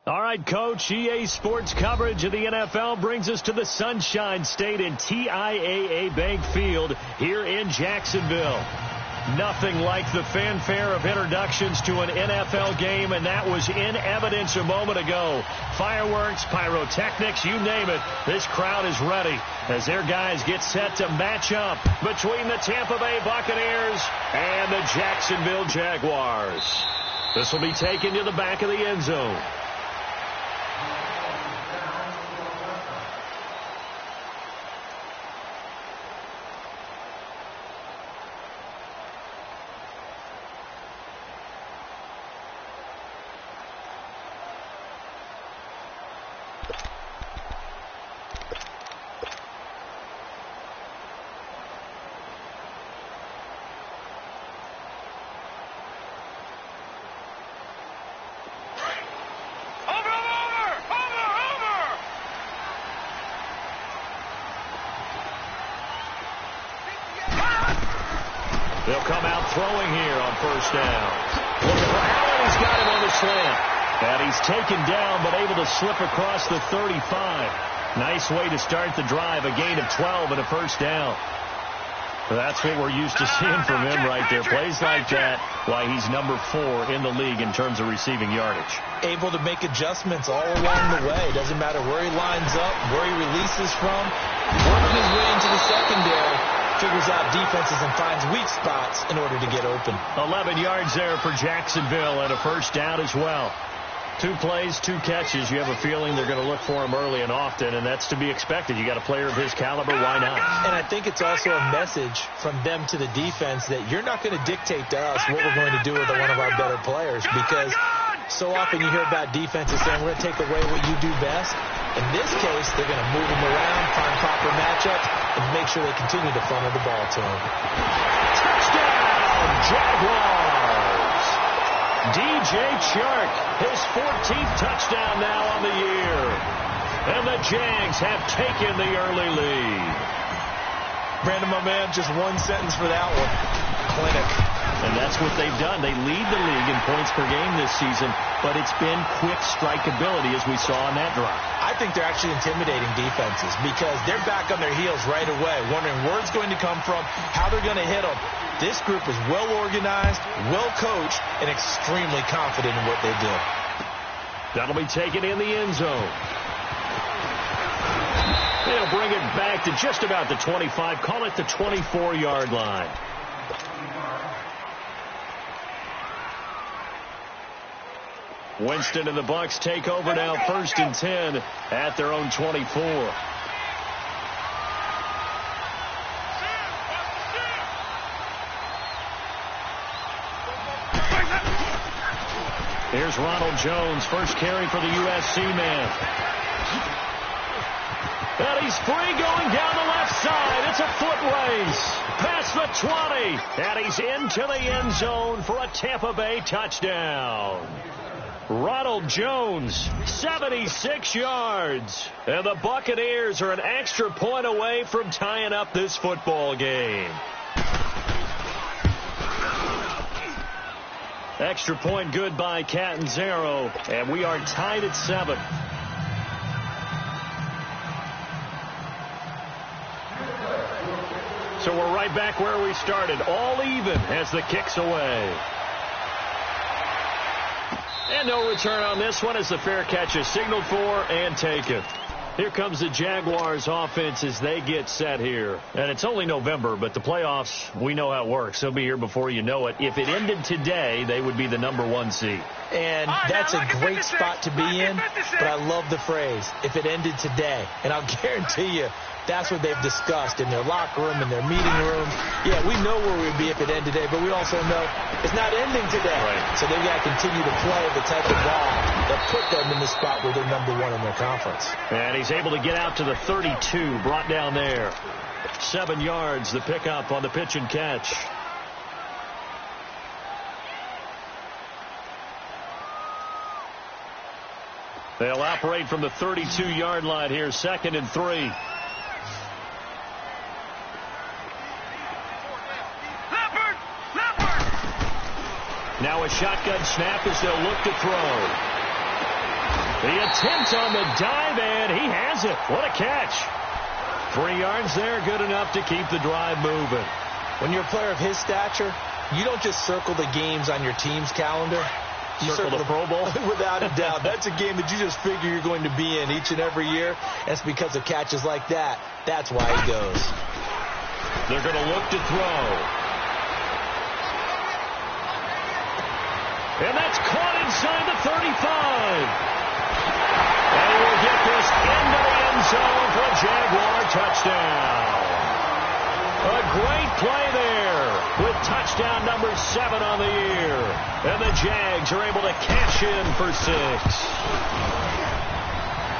All right, Coach, EA Sports coverage of the NFL brings us to the Sunshine State in TIAA Bank Field here in Jacksonville. Nothing like the fanfare of introductions to an NFL game, and that was in evidence a moment ago. Fireworks, pyrotechnics, you name it. This crowd is ready as their guys get set to match up between the Tampa Bay Buccaneers and the Jacksonville Jaguars. This will be taken to the back of the end zone. They'll come out throwing here on first down. Looking for Allen. He's got him on the slant. And he's taken down but able to slip across the 35. Nice way to start the drive. A gain of 12 and a first down. That's what we're used to seeing from him right there. Plays like that, why he's number 4 in the league in terms of receiving yardage. Able to make adjustments all along the way. Doesn't matter where he lines up, where he releases from. Working his way into the secondary. Figures out defenses and finds weak spots in order to get open. 11 yards there for Jacksonville and a first down as well. 2 plays, 2 catches. You have a feeling they're going to look for him early and often, and that's to be expected. You got a player of his caliber, why not? And I think it's also a message from them to the defense that you're not going to dictate to us what we're going to do with one of our better players, because so often you hear about defenses saying we're going to take away what you do best. In this case, they're going to move him around, find proper matchups, and make sure they continue to funnel the ball to him. Touchdown, Jaguars! DJ Chark, his 14th touchdown now on the year. And the Jags have taken the early lead. Brandon, my man, just one sentence for that one. Clinic. And that's what they've done. They lead the league in points per game this season, but it's been quick strikeability as we saw on that drive. I think they're actually intimidating defenses because they're back on their heels right away, wondering where it's going to come from, how they're going to hit them. This group is well organized, well coached, and extremely confident in what they do. That'll be taken in the end zone. They'll bring it back to just about the 25, call it the 24-yard line. Winston and the Bucs take over now, 1st and 10 at their own 24. Here's Ronald Jones, first carry for the USC man. And he's free going down the left side. It's a foot race. Past the 20. And he's into the end zone for a Tampa Bay touchdown. Ronald Jones, 76 yards. And the Buccaneers are an extra point away from tying up this football game. Extra point good by Catanzaro. And we are tied at 7. So we're right back where we started. All even as the kick's away. And no return on this one as the fair catch is signaled for and taken. Here comes the Jaguars offense as they get set here. And it's only November, but the playoffs, we know how it works. They'll be here before you know it. If it ended today, they would be the number 1 seed. And that's a great spot to be in, but I love the phrase, if it ended today. And I'll guarantee you, that's what they've discussed in their locker room, in their meeting rooms. Yeah, we know where we'd be if it ended today, but we also know it's not ending today. Right. So they've got to continue to play the type of ball that put them in the spot where they're number 1 in their conference. And he's able to get out to the 32, brought down there. 7 yards, the pickup on the pitch and catch. They'll operate from the 32-yard line here, 2nd and 3. Now a shotgun snap as they'll look to throw. The attempt on the dive, and he has it. What a catch. 3 yards there, good enough to keep the drive moving. When you're a player of his stature, you don't just circle the games on your team's calendar. You circle the Pro Bowl? Without a doubt. That's a game that you just figure you're going to be in each and every year. That's because of catches like that. That's why he goes. They're going to look to throw. And that's caught inside the 35. And he will get this into the end zone for a Jaguar touchdown. A great play there with touchdown number 7 on the year. And the Jags are able to cash in for 6.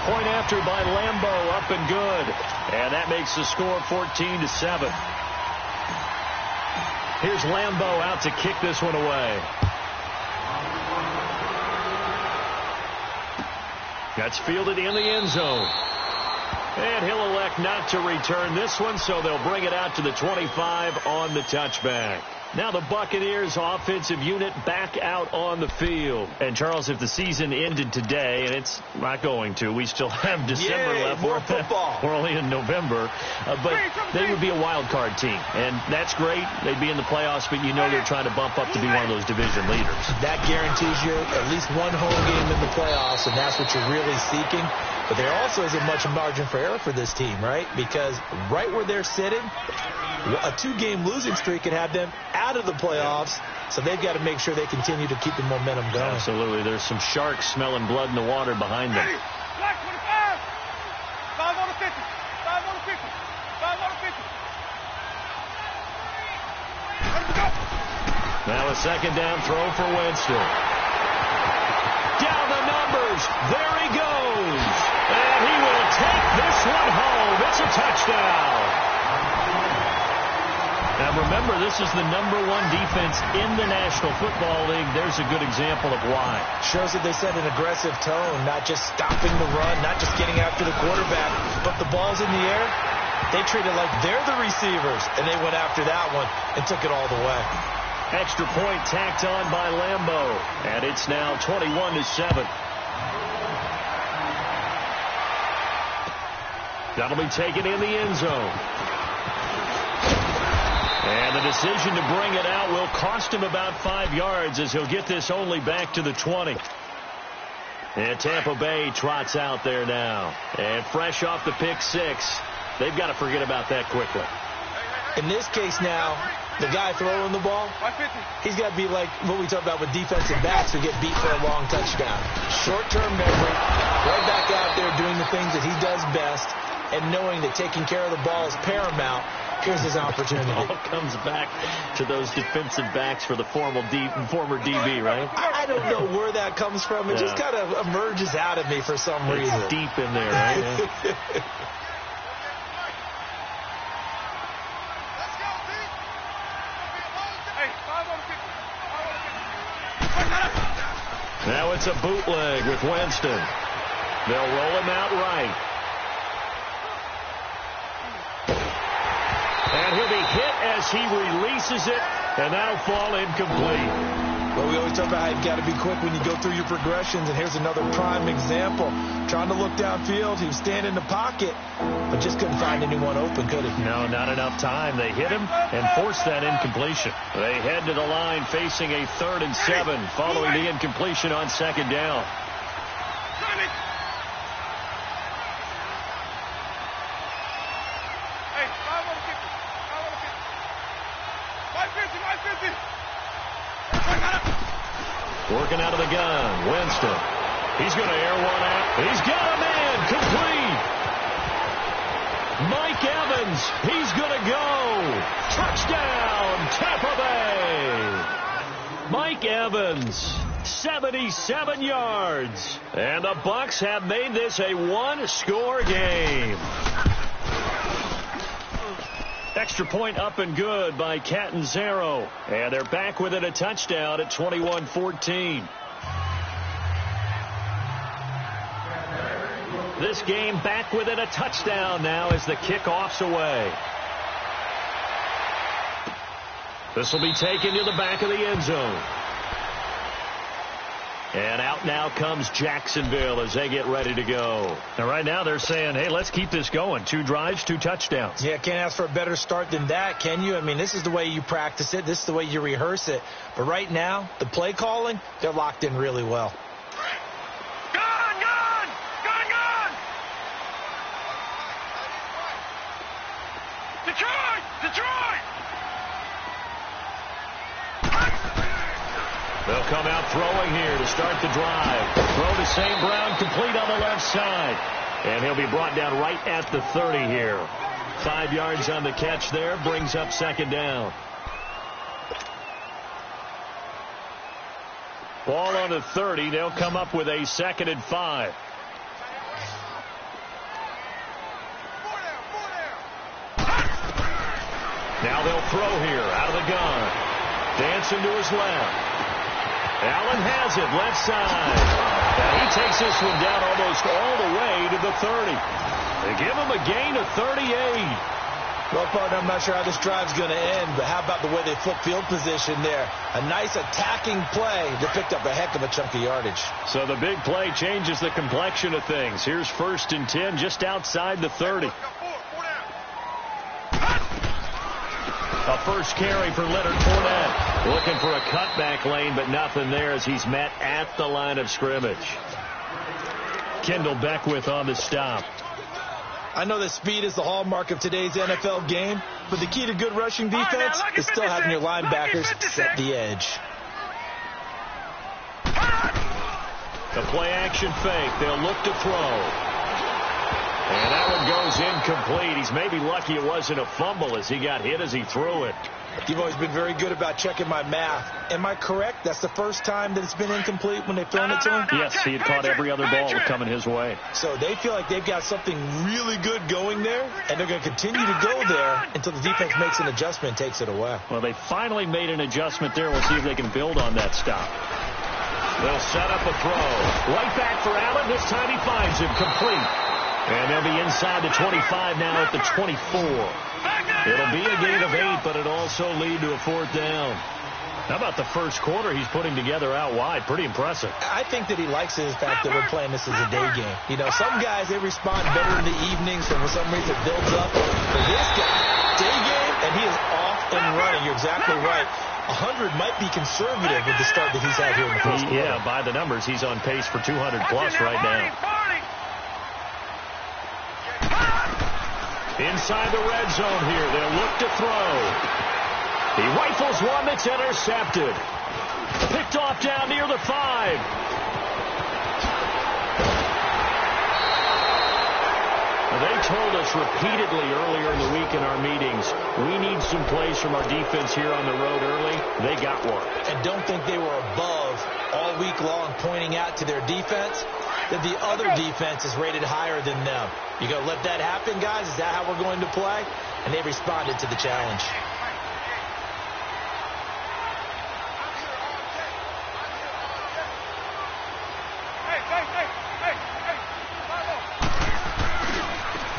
Point after by Lambo, up and good. And that makes the score 14-7. Here's Lambo out to kick this one away. That's fielded in the end zone. And he'll elect not to return this one, so they'll bring it out to the 25 on the touchback. Now the Buccaneers offensive unit back out on the field. And, Charles, if the season ended today, and it's not going to, we still have December left. More football. We're only in November. But they would be a wild card team. And that's great. They'd be in the playoffs, but you know they're trying to bump up to be one of those division leaders. That guarantees you at least one home game in the playoffs, and that's what you're really seeking. But there also isn't much margin for error for this team, right? Because right where they're sitting, a 2-game losing streak could have them out of the playoffs, so they've got to make sure they continue to keep the momentum going. Absolutely. There's some sharks smelling blood in the water behind them. Black 25. 5 on the 50. 5 on the 50. 5 on the 50. Now a second down throw for Winston. Down the numbers. There he goes. And he will take this one home. It's a touchdown. Now, remember, this is the #1 defense in the National Football League. There's a good example of why. Shows that they set an aggressive tone, not just stopping the run, not just getting after the quarterback, but the ball's in the air. They treat it like they're the receivers, and they went after that one and took it all the way. Extra point tacked on by Lambo, and it's now 21-7. That'll be taken in the end zone. And the decision to bring it out will cost him about 5 yards as he'll get this only back to the 20. And Tampa Bay trots out there now. And fresh off the pick 6, they've got to forget about that quickly. In this case now, the guy throwing the ball, he's got to be like what we talk about with defensive backs who get beat for a long touchdown. Short-term memory, right back out there doing the things that he does best, and knowing that taking care of the ball is paramount. Here's his opportunity. It all comes back to those defensive backs for the former DB, right? I don't know where that comes from. It just kind of emerges out of me for some reason. It's deep in there, right? Yeah. Now it's a bootleg with Winston. They'll roll him out right. And he'll be hit as he releases it, and that'll fall incomplete. Well, we always talk about how you've got to be quick when you go through your progressions, and here's another prime example. Trying to look downfield, he was standing in the pocket, but just couldn't find anyone open, could he? No, not enough time. They hit him and forced that incompletion. They head to the line facing a 3rd and 7 following the incompletion on 2nd down. Working out of the gun, Winston. He's going to air one out. He's got a man complete. Mike Evans, he's going to go. Touchdown, Tampa Bay. Mike Evans, 77 yards. And the Bucs have made this a 1-score game. Extra point up and good by Catanzaro. And they're back within a touchdown at 21-14. This game back within a touchdown now as the kickoff's away. This will be taken to the back of the end zone. And out now comes Jacksonville as they get ready to go. And right now they're saying, hey, let's keep this going. 2 drives, 2 touchdowns. Yeah, can't ask for a better start than that, can you? I mean, this is the way you practice it. This is the way you rehearse it. But right now, the play calling, they're locked in really well. They'll come out throwing here to start the drive. Throw to St. Brown, complete on the left side. And he'll be brought down right at the 30 here. 5 yards on the catch there, brings up 2nd down. Ball on the 30. They'll come up with a 2nd and 5. Now they'll throw here out of the gun. Dancing to his left. Allen has it, left side. And he takes this one down almost all the way to the 30. They give him a gain of 38. Well, partner, I'm not sure how this drive's going to end, but how about the way they flip field position there? A nice attacking play that picked up a heck of a chunk of yardage. So the big play changes the complexion of things. Here's 1st and 10 just outside the 30. A first carry for Leonard Fournette. Looking for a cutback lane, but nothing there as he's met at the line of scrimmage. Kendall Beckwith on the stop. I know that speed is the hallmark of today's NFL game, but the key to good rushing defense is still having your linebackers set the edge. The play-action fake. They'll look to throw. And that one goes incomplete. He's maybe lucky it wasn't a fumble as he got hit as he threw it. You've always been very good about checking my math. Am I correct? That's the first time that it's been incomplete when they've thrown it to him? Yes, he had caught every other ball coming his way. So they feel like they've got something really good going there, and they're going to continue to go there until the defense makes an adjustment and takes it away. Well, they finally made an adjustment there. We'll see if they can build on that stop. They'll set up a throw. Right back for Allen. This time he finds him complete. And they'll be inside the 25 now at the 24. It'll be a gain of 8, but it'll also lead to a 4th down. How about the first quarter he's putting together out wide? Pretty impressive. I think that he likes the fact that we're playing this as a day game. You know, some guys, they respond better in the evenings, so for some reason it builds up. For this guy, day game, and he is off and running. You're exactly right. 100 might be conservative with the start that he's had here in the first quarter. Yeah, by the numbers, he's on pace for 200-plus right now. Inside the red zone here. They'll look to throw. He rifles one that's intercepted. Picked off down near the 5. They told us repeatedly earlier in the week in our meetings, we need some plays from our defense here on the road early. They got one. And don't think they were above all week long pointing out to their defense that the other defense is rated higher than them. You go, let that happen, guys? Is that how we're going to play? And they responded to the challenge.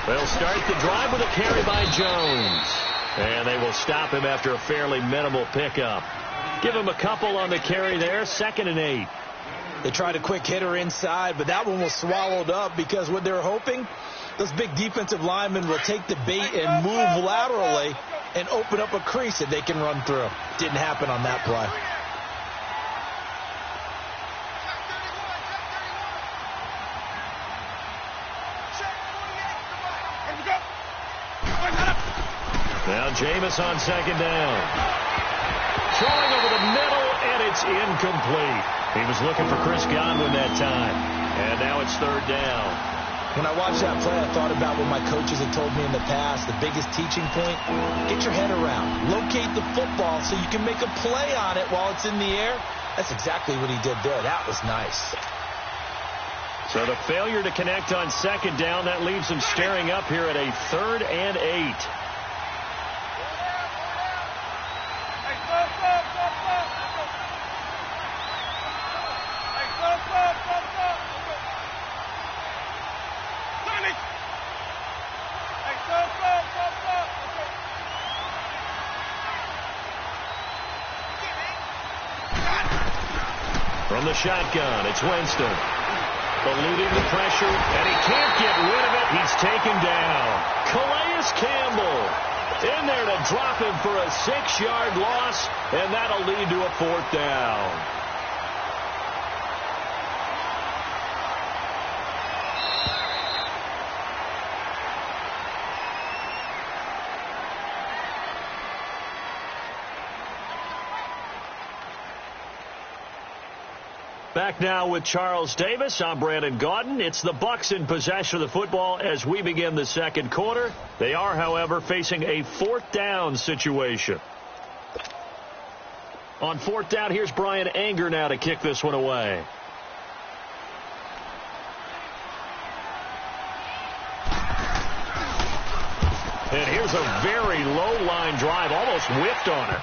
They'll start the drive with a carry by Jones. And they will stop him after a fairly minimal pickup. Give him a couple on the carry there. 2nd and 8. They tried a quick hitter inside, but that one was swallowed up because what they're hoping, those big defensive linemen will take the bait and move laterally and open up a crease that they can run through. Didn't happen on that play. Now Jameis on 2nd down. Throwing over the middle, and it's incomplete. He was looking for Chris Godwin that time. And now it's 3rd down. When I watched that play, I thought about what my coaches had told me in the past. The biggest teaching point, get your head around. Locate the football so you can make a play on it while it's in the air. That's exactly what he did there. That was nice. So the failure to connect on 2nd down, that leaves him staring up here at a 3rd and 8. From the shotgun, it's Winston. Eluding the pressure, and he can't get rid of it. He's taken down. Calais Campbell in there to drop him for a 6-yard loss, and that'll lead to a 4th down. Back now with Charles Davis. I'm Brandon Gaudin. It's the Bucs in possession of the football as we begin the second quarter. They are, however, facing a 4th down situation. On 4th down, here's Brian Anger now to kick this one away. And here's a very low line drive, almost whipped on it.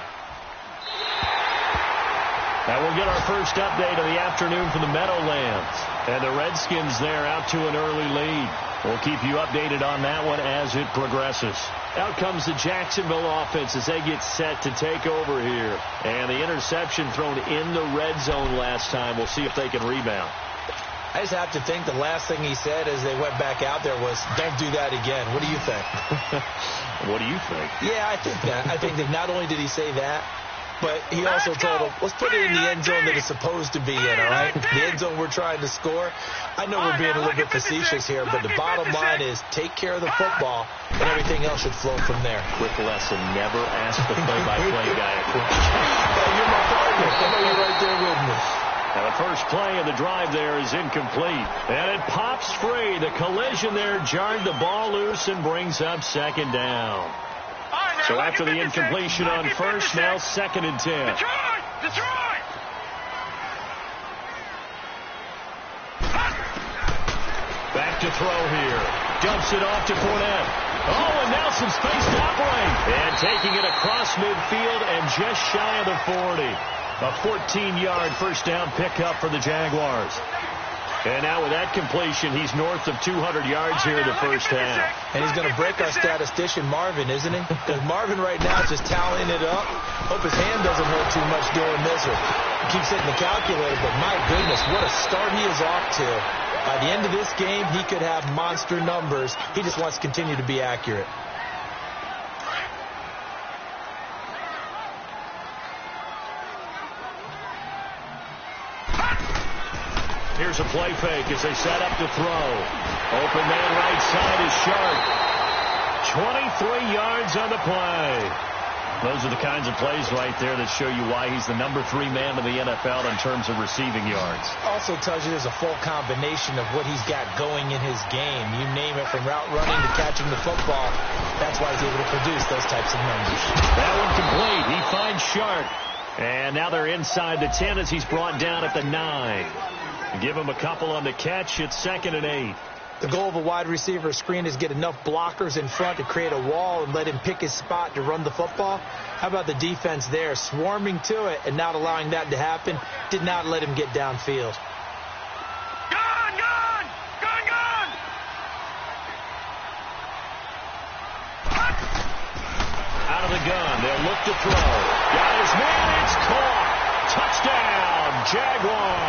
Now we'll get our first update of the afternoon from the Meadowlands. And the Redskins there out to an early lead. We'll keep you updated on that one as it progresses. Out comes the Jacksonville offense as they get set to take over here. And the interception thrown in the red zone last time. We'll see if they can rebound. I just have to think the last thing he said as they went back out there was, don't do that again. What do you think? What do you think? Yeah, I think that. I think that not only did he say that, but he also told them, let's put it in the end zone that it's supposed to be in, all right? The end zone we're trying to score. I know we're being a little bit facetious here, but the bottom line is take care of the football, and everything else should flow from there. Quick lesson, never ask the play-by-play guy a question. You're my partner. I know you're right there with me. Now the first play of the drive there is incomplete. And it pops free. The collision there jarred the ball loose and brings up 2nd down. So after the incompletion on first, now 2nd and 10. Detroit! Back to throw here. Dumps it off to Fournette. Oh, and now some space to operate. And taking it across midfield and just shy of the 40. A 14-yard first down pickup for the Jaguars. And now with that completion, he's north of 200 yards here in the first half. And he's going to break our statistician, Marvin, isn't he? Because Marvin right now is just tallying it up. Hope his hand doesn't hurt too much doing this or keeps hitting the calculator. But my goodness, what a start he is off to. By the end of this game, he could have monster numbers. He just wants to continue to be accurate. Here's a play fake as they set up to throw. Open man right side is Sharp. 23 yards on the play. Those are the kinds of plays right there that show you why he's the number 3 man in the NFL in terms of receiving yards. Also tells you there's a full combination of what he's got going in his game. You name it, from route running to catching the football. That's why he's able to produce those types of numbers. That one complete. He finds Sharp. And now they're inside the 10 as he's brought down at the 9. Give him a couple on the catch. It's 2nd and 8. The goal of a wide receiver screen is get enough blockers in front to create a wall and let him pick his spot to run the football. How about the defense there, swarming to it and not allowing that to happen? Did not let him get downfield. Gone! Out of the gun. They'll look to throw. Got his man. It's caught. Touchdown, Jaguars.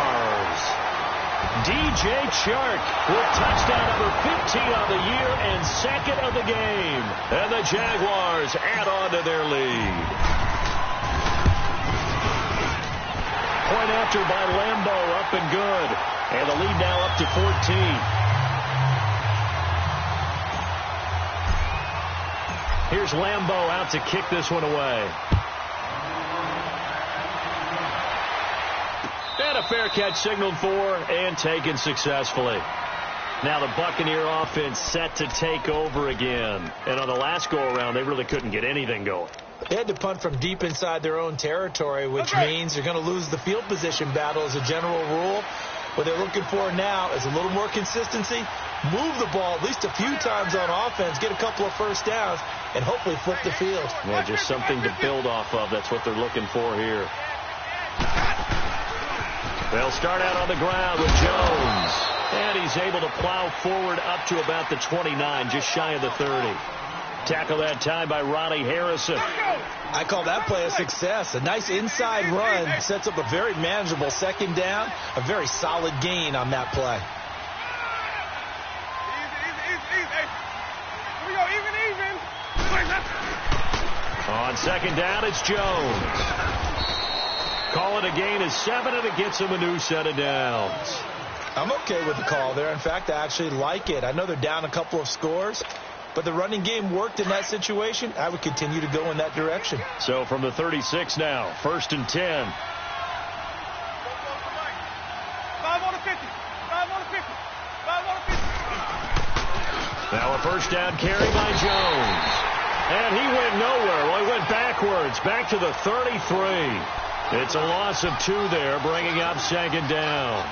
DJ Chark with touchdown number 15 on the year and 2nd of the game. And the Jaguars add on to their lead. Point after by Lambeau, up and good. And the lead now up to 14. Here's Lambeau out to kick this one away. And a fair catch signaled for and taken successfully. Now the Buccaneer offense set to take over again. And on the last go-around, they really couldn't get anything going. They had to punt from deep inside their own territory, which means they're going to lose the field position battle as a general rule. What they're looking for now is a little more consistency, move the ball at least a few times on offense, get a couple of first downs, and hopefully flip the field. Yeah, just something to build off of. That's what they're looking for here. They'll start out on the ground with Jones. And he's able to plow forward up to about the 29, just shy of the 30. Tackle that time by Ronnie Harrison. I call that play a success. A nice inside run sets up a very manageable second down. A very solid gain on that play. Here we go, even. On second down, it's Jones. Call it a gain of 7, and it gets him a new set of downs. I'm okay with the call there. In fact, I actually like it. I know they're down a couple of scores, but the running game worked in that situation. I would continue to go in that direction. So from the 36 now, 1st and 10. 5 on the 50. 5 on the 50. 5 on the 50. Now a first down carry by Jones. And he went nowhere. Well, he went backwards, back to the 33. It's a loss of 2 there, bringing up second down.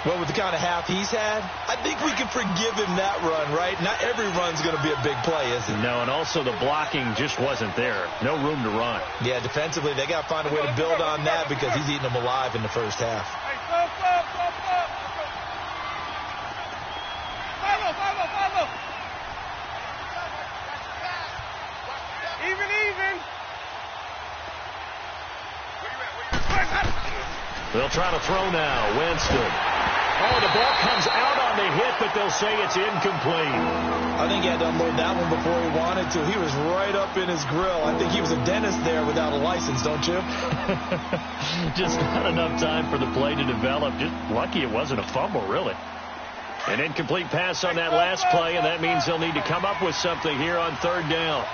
Well, with the kind of half he's had, I think we can forgive him that run, right? Not every run's going to be a big play, is it? No, and also the blocking just wasn't there. No room to run. Yeah, defensively, they got to find a way to build on that because he's eating them alive in the first half. Hey, stop. 5-0. Even. They'll try to throw now. Winston. Oh, the ball comes out on the hit, but they'll say it's incomplete. I think he had to unload that one before he wanted to. He was right up in his grill. I think he was a dentist there without a license, don't you? Just not enough time for the play to develop. Just lucky it wasn't a fumble, really. An incomplete pass on that last play, and that means they'll need to come up with something here on third down.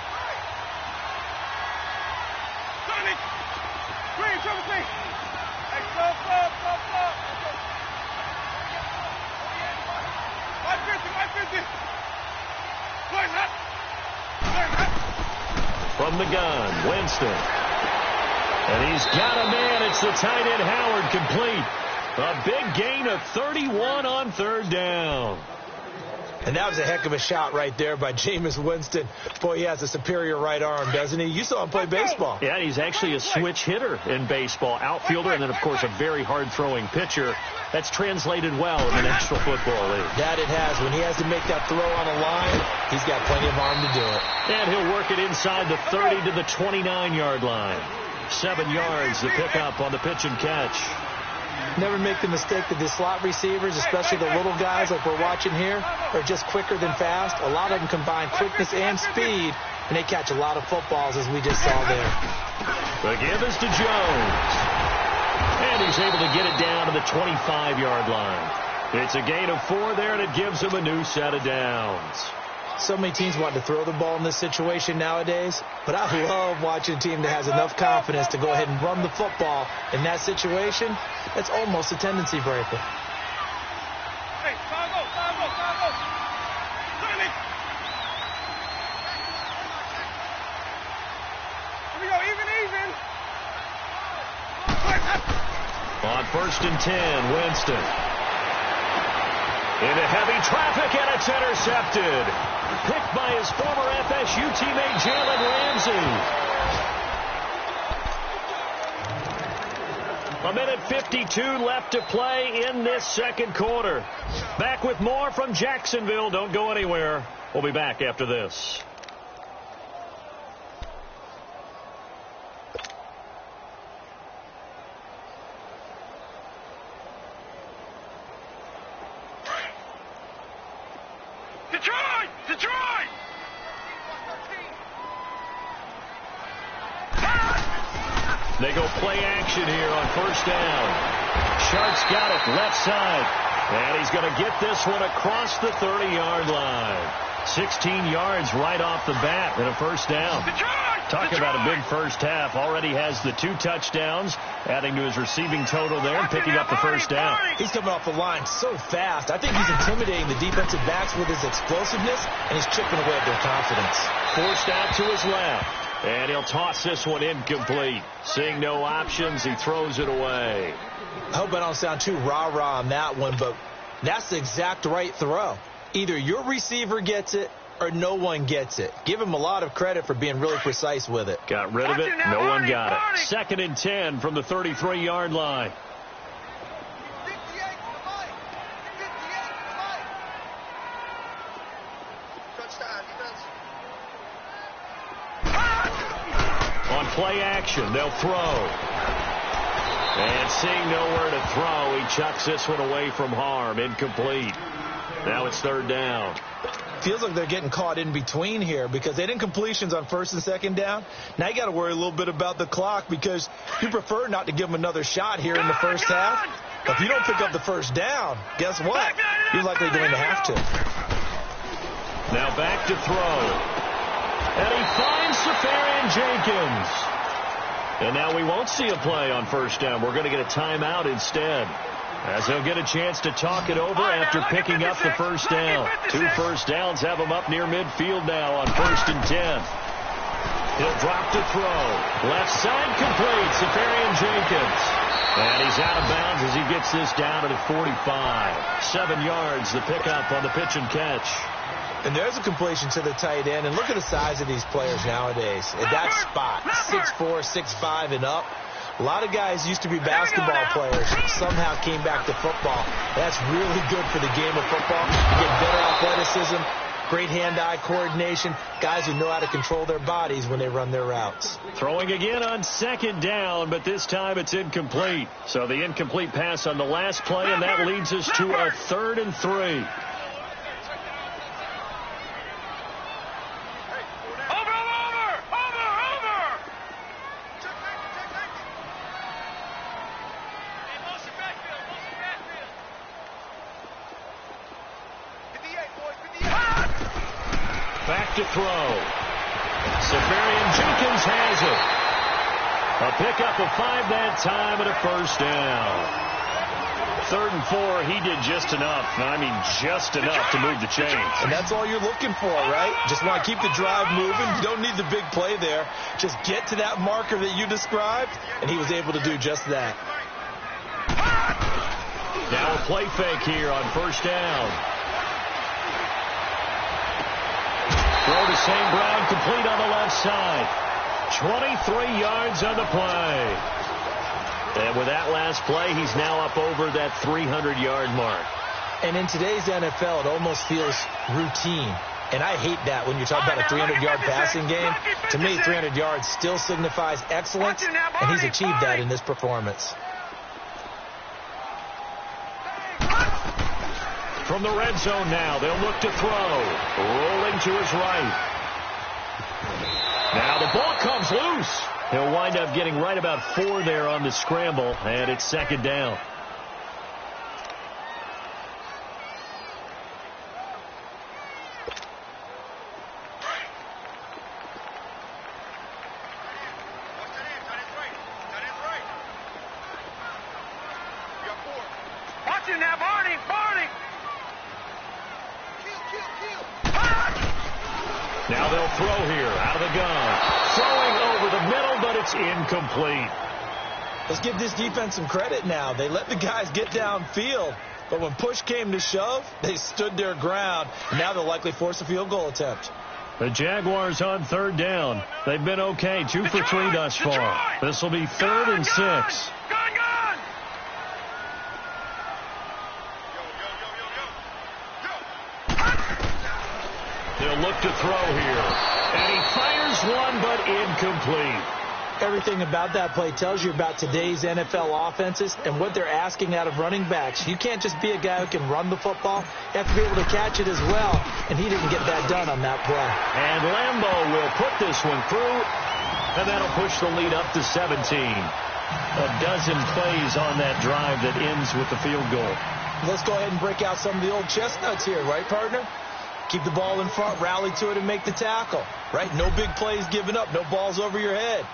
From the gun, Winston. And he's got a man. It's the tight end, Howard, complete. A big gain of 31 on third down. And that was a heck of a shot right there by Jameis Winston. Boy, he has a superior right arm, doesn't he? You saw him play baseball. Yeah, he's actually a switch hitter in baseball. Outfielder, and then, of course, a very hard-throwing pitcher. That's translated well in the National Football League. That it has. When he has to make that throw on a line, he's got plenty of arm to do it. And he'll work it inside the 30 to the 29-yard line. 7 yards to pick up on the pitch and catch. Never make the mistake that the slot receivers, especially the little guys like we're watching here, are just quicker than fast. A lot of them combine quickness and speed, and they catch a lot of footballs, as we just saw there. The give is to Jones. And he's able to get it down to the 25-yard line. It's a gain of 4 there, and it gives him a new set of downs. So many teams want to throw the ball in this situation nowadays, but I love watching a team that has enough confidence to go ahead and run the football in that situation. That's almost a tendency breaker. Hey, 5-0. Here we go, even. On 1st and 10, Winston. Into heavy traffic, and it's intercepted. Picked by his former FSU teammate, Jalen Ramsey. A minute 52 left to play in this second quarter. Back with more from Jacksonville. Don't go anywhere. We'll be back after this. Detroit! They go play action here on first down. Shark's got it left side. And he's going to get this one across the 30-yard line. 16 yards right off the bat and a first down. Talk about a big first half. Already has the 2 touchdowns, adding to his receiving total there and picking up the first down. He's coming off the line so fast. I think he's intimidating the defensive backs with his explosiveness, and he's chipping away at their confidence. Forced out to his left. And he'll toss this one incomplete. Seeing no options, he throws it away. I hope I don't sound too rah-rah on that one, but that's the exact right throw. Either your receiver gets it or no one gets it. Give him a lot of credit for being really precise with it. Got rid of it. No one got it. 2nd and 10 from the 33-yard line. play action. They'll throw. And seeing nowhere to throw, he chucks this one away from harm. Incomplete. Now it's third down. Feels like they're getting caught in between here because they didn't completions on first and second down. Now you got to worry a little bit about the clock because you prefer not to give them another shot here in the first half. But if you don't pick up the first down, guess what? You're likely going to have to. Now back to throw. And he finds Tulare Jenkins. And now we won't see a play on first down. We're going to get a timeout instead, as he'll get a chance to talk it over after picking up the first down. 2 first downs have him up near midfield now on 1st and 10. He'll drop to throw. Left side complete. Tulare Jenkins. And he's out of bounds as he gets this down at 45. 7 yards, the pickup on the pitch and catch. And there's a completion to the tight end. And look at the size of these players nowadays. At that spot, 6'4", 6'5", and up. A lot of guys used to be basketball players, somehow came back to football. That's really good for the game of football. You get better athleticism, great hand-eye coordination, guys who know how to control their bodies when they run their routes. Throwing again on second down, but this time it's incomplete. So the incomplete pass on the last play, and that leads us to a 3rd and 3. Back to throw. Tulare Jenkins has it. A pickup of 5 that time and a first down. 3rd and 4, he did just enough. I mean, just enough to move the chains. And that's all you're looking for, right? Just want to keep the drive moving. You don't need the big play there. Just get to that marker that you described, and he was able to do just that. Now a play fake here on first down. Throw to St. Brown, complete on the left side. 23 yards on the play. And with that last play, he's now up over that 300-yard mark. And in today's NFL, it almost feels routine. And I hate that when you talk about a 300-yard passing game. To me, 300 yards still signifies excellence, and he's achieved that in this performance. From the red zone now, they'll look to throw. Rolling to his right. Now the ball comes loose. He'll wind up getting right about 4 there on the scramble, and it's second down. Watching that, Barney! Now they'll throw here out of the gun. Throwing over the middle, but it's incomplete. Let's give this defense some credit now. They let the guys get downfield, but when push came to shove, they stood their ground, and now they'll likely force a field goal attempt. The Jaguars on 3rd down. They've been okay, 2 for 3 thus far. This will be 3rd and 6. They'll look to throw here. And he fires one, but incomplete. Everything about that play tells you about today's NFL offenses and what they're asking out of running backs. You can't just be a guy who can run the football. You have to be able to catch it as well, and he didn't get that done on that play. And Lambo will put this one through, and that'll push the lead up to 17. A dozen plays on that drive that ends with the field goal. Let's go ahead and break out some of the old chestnuts here, right, partner? Keep the ball in front, rally to it, and make the tackle, right? No big plays given up, no balls over your head.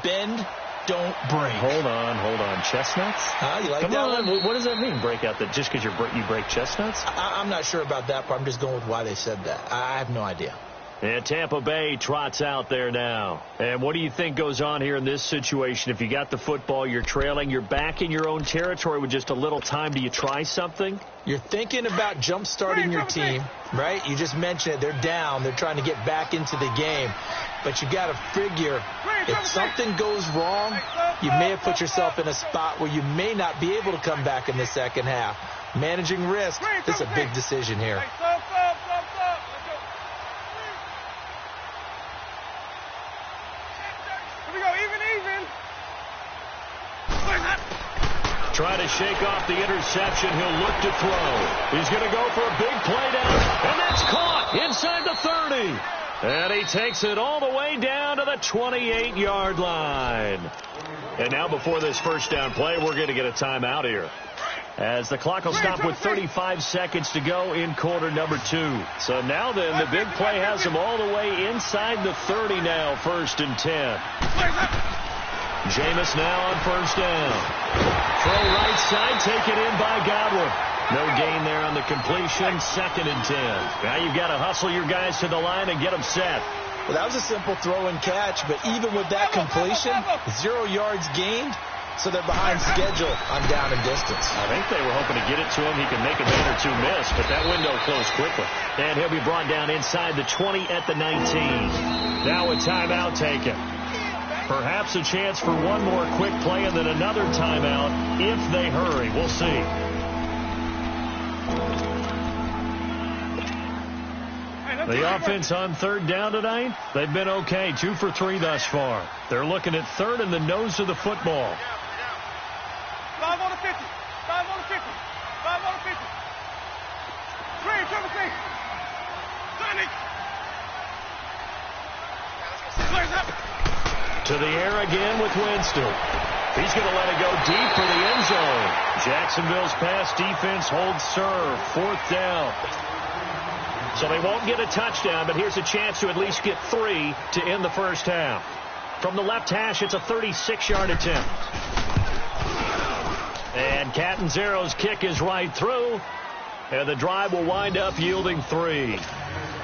Bend, don't break. Hold on. Chestnuts? You like Come that on. one? What does that mean, break out? That just because you break chestnuts? I'm not sure about that part. I'm just going with why they said that. I have no idea. And Tampa Bay trots out there now. And what do you think goes on here in this situation? If you got the football, you're trailing, you're back in your own territory with just a little time. Do you try something? You're thinking about jump-starting your team, right? You just mentioned it. They're down. They're trying to get back into the game. But you got to figure if something goes wrong, you may have put yourself in a spot where you may not be able to come back in the second half. Managing risk, this is a big decision here. Here we go, even try to shake off the interception. He'll look to throw. He's going to go for a big play down, and that's caught inside the 30. And he takes it all the way down to the 28-yard line. And now before this first down play, we're going to get a timeout here, as the clock will stop with 35 seconds to go in quarter number 2. So now then, the big play has him all the way inside the 30 now, 1st and 10. Jameis now on first down. Throw right side, taken in by Godwin. No gain there on the completion, 2nd and 10. Now you've got to hustle your guys to the line and get them set. Well, that was a simple throw and catch, but even with that completion, 0 yards gained, so they're behind schedule on down and distance. I think they were hoping to get it to him. He could make a man or two miss, but that window closed quickly. And he'll be brought down inside the 20 at the 19. Now a timeout taken. Perhaps a chance for one more quick play and then another timeout if they hurry. We'll see. The offense on 3rd down tonight, they've been okay. 2 for 3 thus far. They're looking at 3rd and the nose of the football. 5 on the 50. 5 on the 50. 5 on the 50. 3, triple C. Sunny. Flares up. To the air again with Winston. He's going to let it go deep for the end zone. Jacksonville's pass defense holds serve. 4th down. So they won't get a touchdown, but here's a chance to at least get 3 to end the first half. From the left hash, it's a 36-yard attempt. And Catanzaro's kick is right through, and the drive will wind up yielding 3.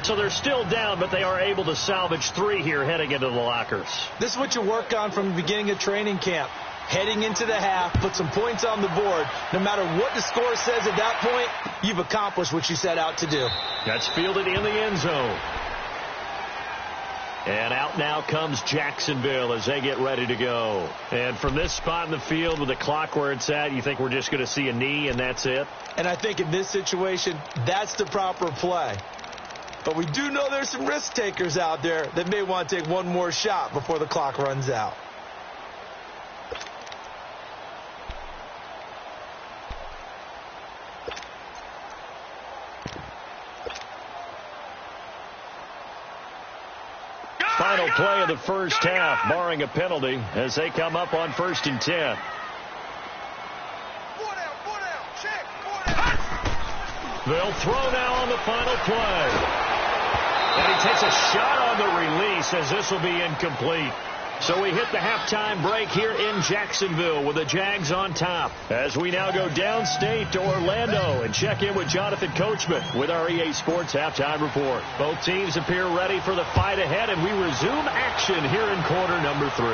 So they're still down, but they are able to salvage 3 here heading into the lockers. This is what you work on from the beginning of training camp. Heading into the half, put some points on the board. No matter what the score says at that point, you've accomplished what you set out to do. That's fielded in the end zone. And out now comes Jacksonville as they get ready to go. And from this spot in the field with the clock where it's at, you think we're just going to see a knee and that's it? And I think in this situation, that's the proper play. But we do know there's some risk takers out there that may want to take one more shot before the clock runs out. Final play of the first half, barring a penalty, as they come up on 1st and 10. They'll throw now on the final play. And he takes a shot on the release as this will be incomplete. So we hit the halftime break here in Jacksonville with the Jags on top, as we now go downstate to Orlando and check in with Jonathan Coachman with our EA Sports Halftime Report. Both teams appear ready for the fight ahead, and we resume action here in quarter number 3.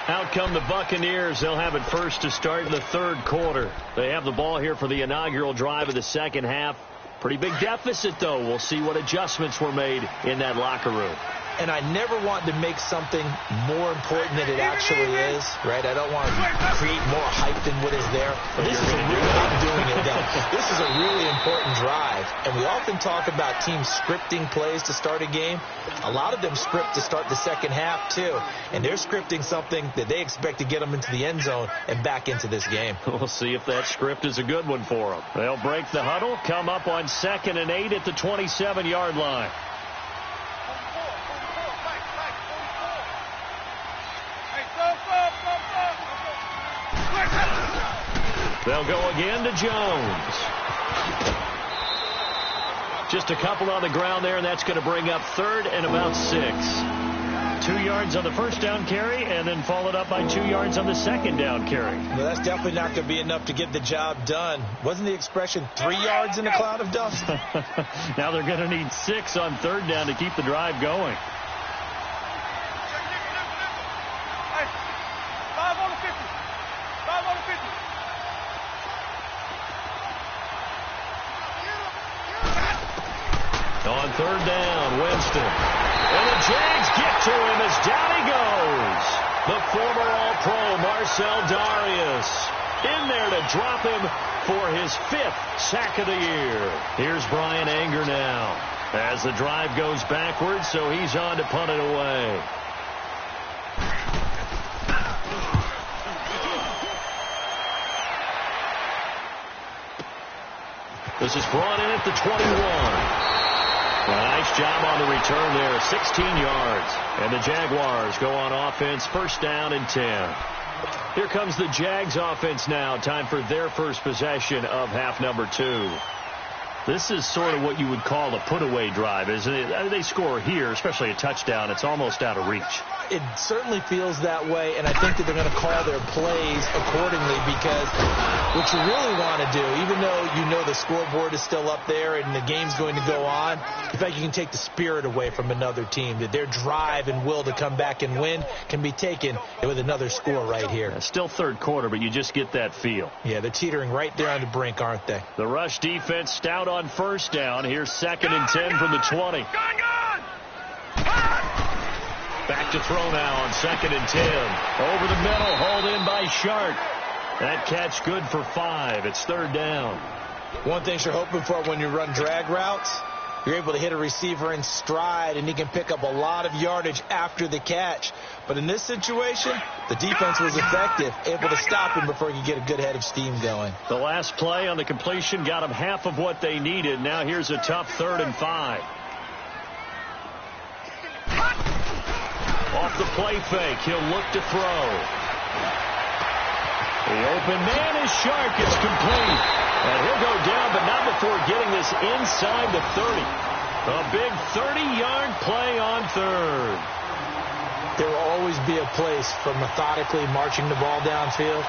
Out come the Buccaneers. They'll have it first to start in the 3rd quarter. They have the ball here for the inaugural drive of the second half. Pretty big deficit, though. We'll see what adjustments were made in that locker room. And I never want to make something more important than it actually is, right? I don't want to create more hype than what is there. But this is a really, I'm doing it though. This is a really important drive. And we often talk about teams scripting plays to start a game. A lot of them script to start the second half, too. And they're scripting something that they expect to get them into the end zone and back into this game. We'll see if that script is a good one for them. They'll break the huddle, come up on 2nd and 8 at the 27-yard line. They'll go again to Jones. Just a couple on the ground there, and that's going to bring up 3rd and about 6. 2 yards on the first down carry, and then followed up by 2 yards on the second down carry. Well, that's definitely not going to be enough to get the job done. Wasn't the expression 3 yards in a cloud of dust? Now they're going to need 6 on 3rd down to keep the drive going. On 3rd down, Winston. And the Jags get to him as down he goes. The former All-Pro Marcel Darius in there to drop him for his 5th sack of the year. Here's Brian Anger now as the drive goes backwards, so he's on to punt it away. This is brought in at the 21. Nice job on the return there, 16 yards. And the Jaguars go on offense, first down and 10. Here comes the Jags offense now. Time for their first possession of half number 2. This is sort of what you would call a put-away drive, isn't it? They score here, especially a touchdown. It's almost out of reach. It certainly feels that way, and I think that they're going to call their plays accordingly, because what you really want to do, even though you know the scoreboard is still up there and the game's going to go on, in fact, you can take the spirit away from another team, that their drive and will to come back and win can be taken with another score right here. Still third quarter, but you just get that feel. Yeah, they're teetering right there on the brink, aren't they? The rush defense stout on first down. Here's 2nd and 10 from the 20. Back to throw now on 2nd and 10. Over the middle, hauled in by Shark. That catch good for 5. It's 3rd down. One thing you're hoping for when you run drag routes, you're able to hit a receiver in stride, and he can pick up a lot of yardage after the catch. But in this situation, the defense was effective, able to stop him before he could get a good head of steam going. The last play on the completion got him half of what they needed. Now here's a tough 3rd and 5. Off the play fake, he'll look to throw. The open man is Shark. It's complete. And he'll go down, but not before getting this inside the 30. A big 30-yard play on 3rd. There will always be a place for methodically marching the ball downfield.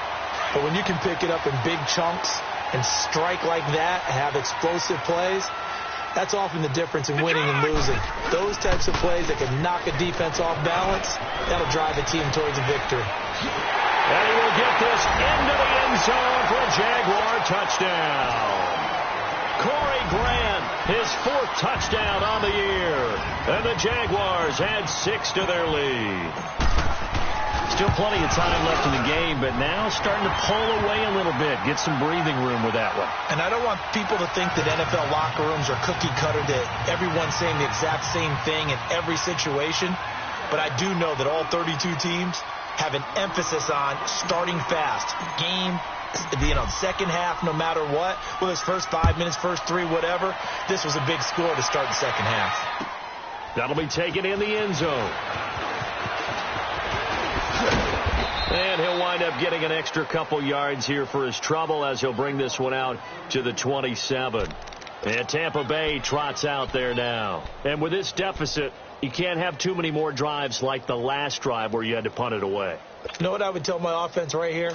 But when you can pick it up in big chunks and strike like that and have explosive plays, that's often the difference in winning and losing. Those types of plays that can knock a defense off balance, that'll drive a team towards a victory. And he will get this into the end zone for a Jaguar touchdown. Corey Grant, his 4th touchdown on the year. And the Jaguars add 6 to their lead. Still plenty of time left in the game, but now starting to pull away a little bit. Get some breathing room with that one. And I don't want people to think that NFL locker rooms are cookie cutter, that everyone's saying the exact same thing in every situation. But I do know that all 32 teams have an emphasis on starting fast. Game, second half, no matter what. Whether it's first 5 minutes, first 3, whatever. This was a big score to start the second half. That'll be taken in the end zone. And he'll wind up getting an extra couple yards here for his trouble as he'll bring this one out to the 27. And Tampa Bay trots out there now. And with this deficit, you can't have too many more drives like the last drive where you had to punt it away. You know what I would tell my offense right here?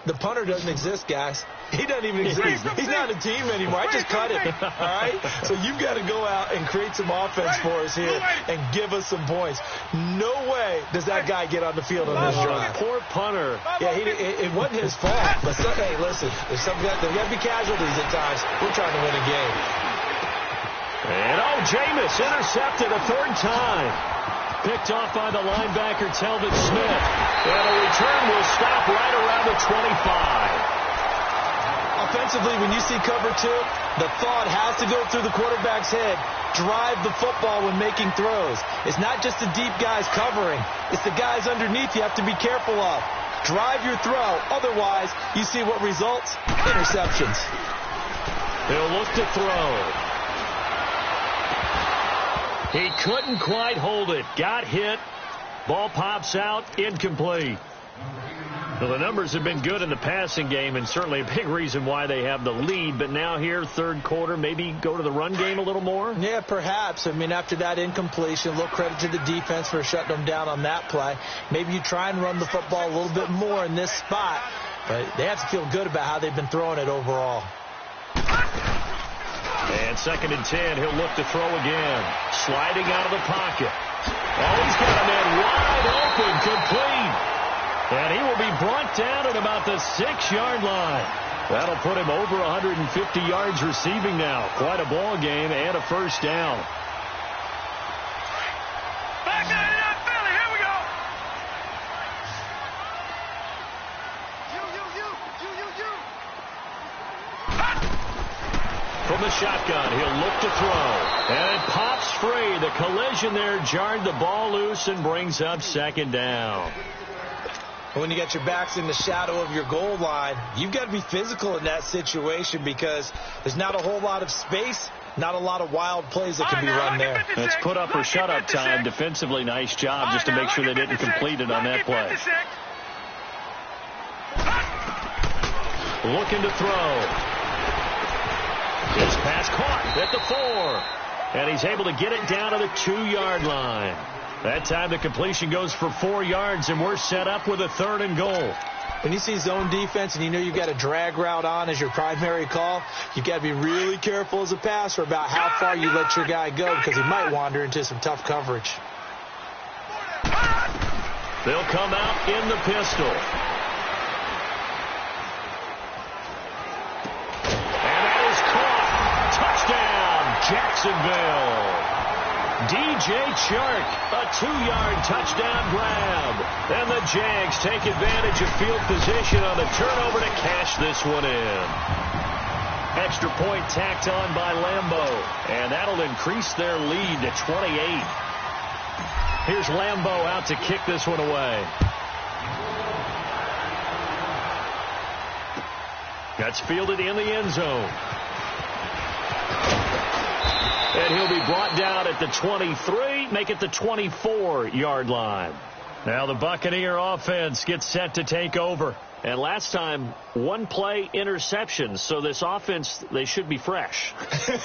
The punter doesn't exist, guys. He doesn't even exist. He's not a team anymore. I just cut him. All right? So you've got to go out and create some offense for us here and give us some points. No way does that guy get on the field on this drive. Poor punter. Yeah, it wasn't his fault. But, hey, listen, there's got to be casualties at times. We're trying to win a game. And, Jameis intercepted a 3rd time. Picked off by the linebacker, Telvin Smith. And a return will stop right around the 25. Offensively, when you see cover 2, the thought has to go through the quarterback's head. Drive the football when making throws. It's not just the deep guys covering. It's the guys underneath you have to be careful of. Drive your throw. Otherwise, you see what results? Interceptions. He'll look to throw. He couldn't quite hold it. Got hit. Ball pops out. Incomplete. Well, the numbers have been good in the passing game, and certainly a big reason why they have the lead. But now here, 3rd quarter, maybe go to the run game a little more? Yeah, perhaps. I mean, after that incompletion, a little credit to the defense for shutting them down on that play. Maybe you try and run the football a little bit more in this spot. But they have to feel good about how they've been throwing it overall. And 2nd and 10, he'll look to throw again. Sliding out of the pocket. Oh, he's got a man wide open, complete. And he will be brought down at about the 6-yard line. That'll put him over 150 yards receiving now. Quite a ball game and a first down. Back down to that Philly. Here we go. From the shotgun, he'll look to throw. And it pops free. The collision there jarred the ball loose and brings up 2nd down. When you got your backs in the shadow of your goal line, you've got to be physical in that situation because there's not a whole lot of space, not a lot of wild plays that can be run there. It's put up or shut up time. Defensively, nice job just to make sure they didn't complete it on that play. Looking to throw. His pass caught at the 4. And he's able to get it down to the 2-yard line. That time the completion goes for 4 yards, and we're set up with a 3rd and goal. When you see zone defense and you know you've got a drag route on as your primary call, you've got to be really careful as a passer about how far you let your guy go because he might wander into some tough coverage. They'll come out in the pistol. And that is caught. Touchdown, Jacksonville. DJ Chark, a 2-yard touchdown grab. And the Jags take advantage of field position on the turnover to cash this one in. Extra point tacked on by Lambo. And that'll increase their lead to 28. Here's Lambo out to kick this one away. That's fielded in the end zone. And he'll be brought down at the 23, make it the 24-yard line. Now the Buccaneer offense gets set to take over. And last time, 1-play interceptions. So this offense, they should be fresh.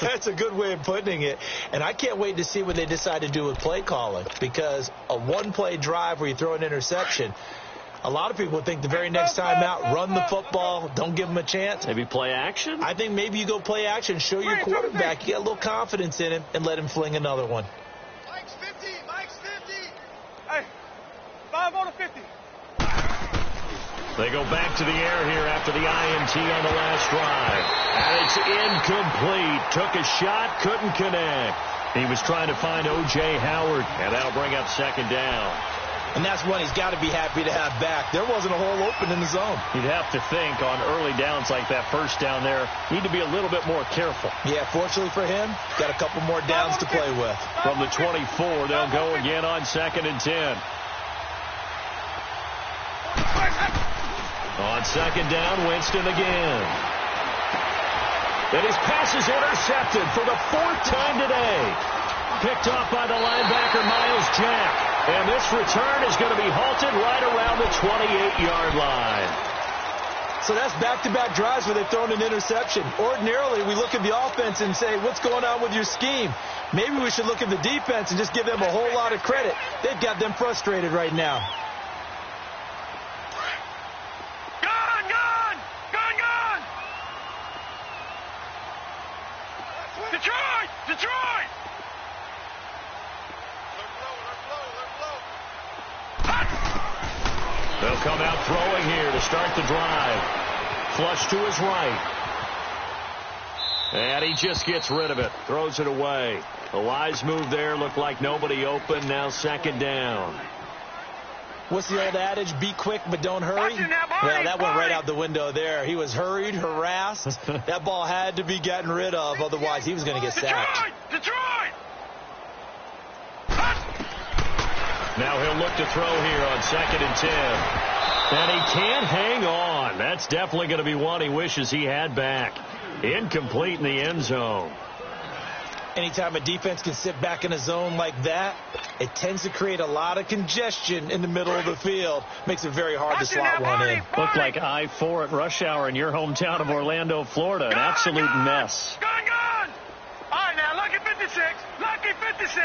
That's a good way of putting it. And I can't wait to see what they decide to do with play calling. Because a 1-play drive where you throw an interception, a lot of people think the very next time out, run the football, don't give them a chance. Maybe play action? I think maybe you go play action, show your quarterback, you got a little confidence in him, and let him fling another one. Mike's 50, Mike's 50. Hey, 5 on the 50. They go back to the air here after the INT on the last drive. And it's incomplete. Took a shot, couldn't connect. He was trying to find O.J. Howard, and that'll bring up 2nd down. And that's one he's got to be happy to have back. There wasn't a hole open in the zone. You'd have to think on early downs like that first down there, need to be a little bit more careful. Yeah, fortunately for him, got a couple more downs to play with. From the 24, they'll go again on 2nd and 10. On 2nd down, Winston again. And his pass is intercepted for the 4th time today. Picked off by the linebacker, Miles Jack. And this return is going to be halted right around the 28-yard line. So that's back-to-back drives where they've thrown an interception. Ordinarily, we look at the offense and say, what's going on with your scheme? Maybe we should look at the defense and just give them a whole lot of credit. They've got them frustrated right now. Gone, gone, gone, gone. Detroit, Detroit. They'll come out throwing here to start the drive. Flush to his right. And he just gets rid of it. Throws it away. A wise move there. Looked like nobody open. Now 2nd down. What's the old adage? Be quick, but don't hurry. Well, that went right out the window there. He was hurried, harassed. That ball had to be gotten rid of. Otherwise, he was going to get sacked. Detroit! Now he'll look to throw here on 2nd and 10. And he can't hang on. That's definitely going to be one he wishes he had back. Incomplete in the end zone. Anytime a defense can sit back in a zone like that, it tends to create a lot of congestion in the middle of the field. Makes it very hard to slot one in. Looked like I-4 at rush hour in your hometown of Orlando, Florida. An absolute mess. Gone, gone! All right, now, lucky 56. Lucky 56.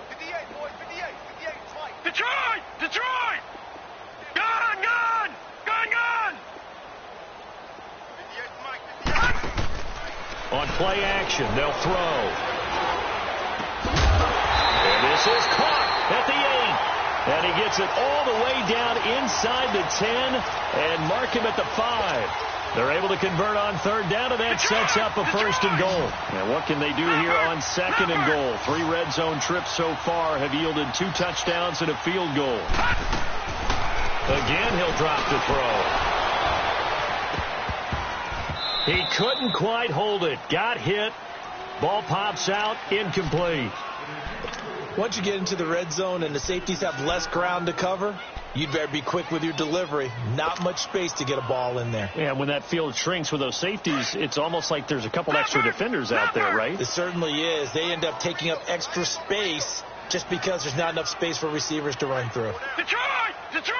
58, boy, 58. 58, Mike. Detroit! Detroit! Gone, gone! Gone, gone! 58, Mike, 58. On play action, they'll throw. And this is caught at the 8. And he gets it all the way down inside the 10 and mark him at the 5. They're able to convert on 3rd down, and that sets up a 1st and goal. And what can they do here on 2nd and goal? 3 red zone trips so far have yielded 2 touchdowns and a field goal. Again, he'll drop the throw. He couldn't quite hold it. Got hit. Ball pops out. Incomplete. Once you get into the red zone and the safeties have less ground to cover, you'd better be quick with your delivery. Not much space to get a ball in there. Yeah, when that field shrinks with those safeties, it's almost like there's a couple extra defenders out there, right? It certainly is. They end up taking up extra space just because there's not enough space for receivers to run through. Detroit! Detroit!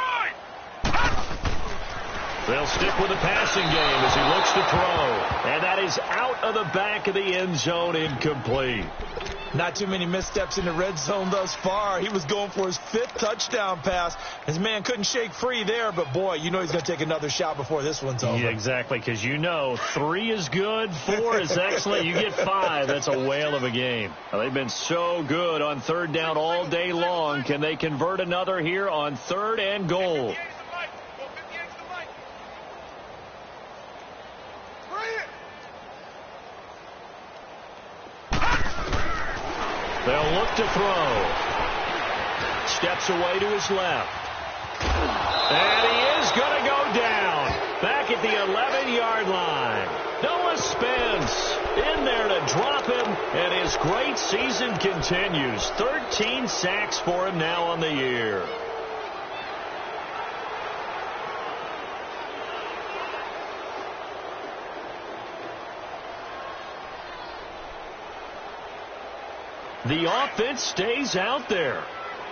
They'll stick with the passing game as he looks to throw. And that is out of the back of the end zone, incomplete. Not too many missteps in the red zone thus far. He was going for his 5th touchdown pass. His man couldn't shake free there, but boy, you know he's going to take another shot before this one's over. Yeah, exactly, because you know 3 is good, 4 is excellent. You get 5, that's a whale of a game. Well, they've been so good on 3rd down all day long. Can they convert another here on 3rd and goal? They'll look to throw. Steps away to his left. And he is going to go down. Back at the 11-yard line. Noah Spence in there to drop him. And his great season continues. 13 sacks for him now on the year. The offense stays out there.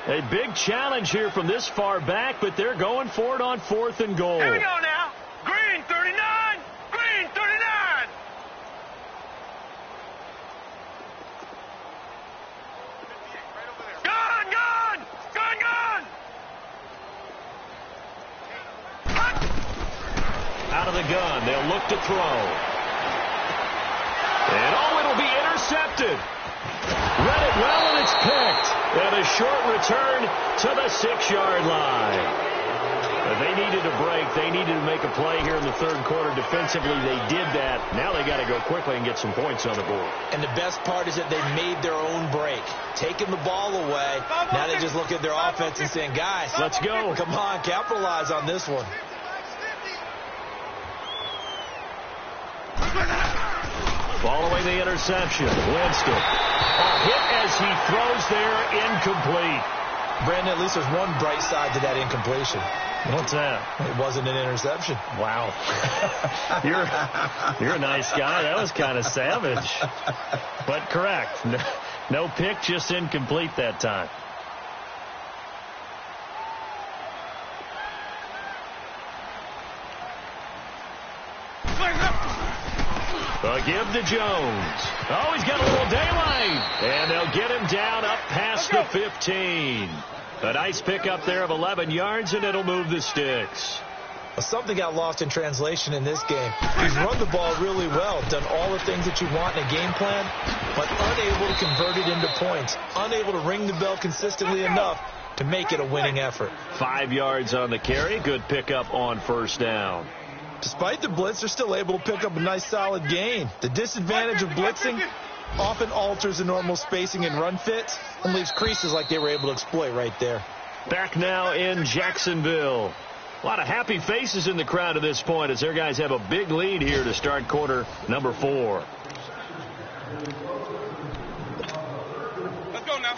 A big challenge here from this far back, but they're going for it on 4th and goal. Here we go now. Green 39. Green 39. Gun, gun, gun, gun. Out of the gun, they'll look to throw. And it'll be intercepted. Read it well, and it's picked. And a short return to the 6-yard line. But they needed a break. They needed to make a play here in the 3rd quarter. Defensively, they did that. Now they got to go quickly and get some points on the board. And the best part is that they made their own break. Taking the ball away. Now they just look at their offense and saying, guys, let's go. Come on, capitalize on this one. Following the interception, Winston. A hit as he throws there, incomplete. Brandon, at least there's one bright side to that incompletion. What's that? It wasn't an interception. Wow. You're a nice guy. That was kind of savage. But correct. No pick, just incomplete that time. They'll give to Jones. Oh, he's got a little daylight. And they'll get him down up past the 15. A nice pickup there of 11 yards, and it'll move the sticks. Well, something got lost in translation in this game. He's run the ball really well, done all the things that you want in a game plan, but unable to convert it into points, unable to ring the bell consistently enough to make it a winning effort. 5 yards on the carry. Good pickup on 1st down. Despite the blitz, they're still able to pick up a nice solid gain. The disadvantage of blitzing often alters the normal spacing and run fits and leaves creases like they were able to exploit right there. Back now in Jacksonville. A lot of happy faces in the crowd at this point as their guys have a big lead here to start quarter number 4. Let's go now.